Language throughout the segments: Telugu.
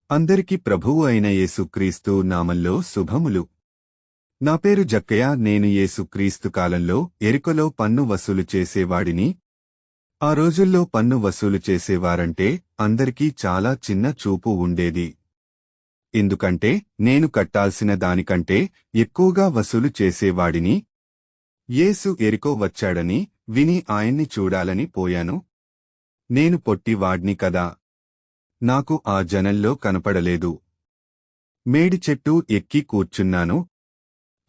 అందరికి ప్రభువు అయిన యేసుక్రీస్తు నామంలో శుభములు. నా పేరు జక్కయ్య. నేను యేసుక్రీస్తు కాలంలో ఎరికలో పన్ను వసూలు చేసేవాడిని. ఆ రోజుల్లో పన్ను వసూలు చేసేవారంటే అందరికీ చాలా చిన్న చూపు ఉండేది. ఎందుకంటే నేను కట్టాల్సిన దానికంటే ఎక్కువగా వసూలు చేసేవాడిని. యేసు ఎరికో వచ్చాడని విని ఆయన్ని చూడాలని పోయాను. నేను పొట్టివాడ్ని కదా. నాకు ఆ జనంలో కనపడలేదు. మేడి చెట్టు ఎక్కి కూర్చున్నాను.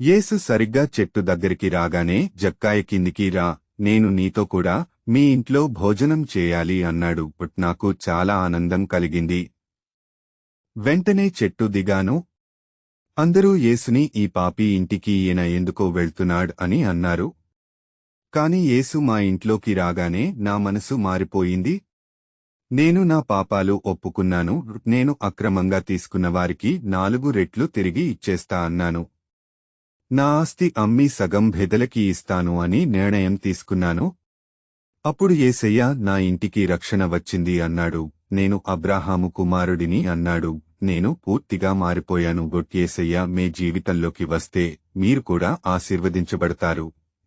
యేసు సరిగ్గా చెట్టు దగ్గరికి రాగానే, జక్కాయ కిందికి రా, నేను నీతో కూడా మీ ఇంట్లో భోజనం చేయాలి అన్నాడు. నాకు చాలా ఆనందం కలిగింది. వెంటనే చెట్టు దిగాను. అందరూ యేసుని ఈ పాపి ఇంటికి ఈయన ఎందుకో వెళ్తున్నాడ్ అని అన్నారు. కాని యేసు మా ఇంట్లోకి రాగానే నా మనసు మారిపోయింది. నేను నా పాపాలు ఒప్పుకున్నాను. నేను అక్రమంగా తీసుకున్నవారికి 4 రెట్లు తిరిగి ఇచ్చేస్తా అన్నాను. నా ఆస్తి అమ్మి సగం భేదలకి ఇస్తాను అని నిర్ణయం తీసుకున్నాను. అప్పుడు యేసయ్య నా ఇంటికి రక్షణ వచ్చింది అన్నాడు. నేను అబ్రాహాము కుమారుడిని అన్నాడు. నేను పూర్తిగా మారిపోయాను. యేసయ్య మీ జీవితంలోకి వస్తే మీరు కూడా ఆశీర్వదించబడతారు.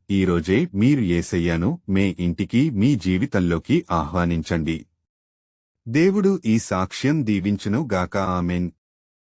ఈరోజే మీరు యేసయ్యను మీ ఇంటికి మీ జీవితంలోకి ఆహ్వానించండి. దేవుడు ఈ సాక్ష్యం దీవించును గాక. ఆమెన్.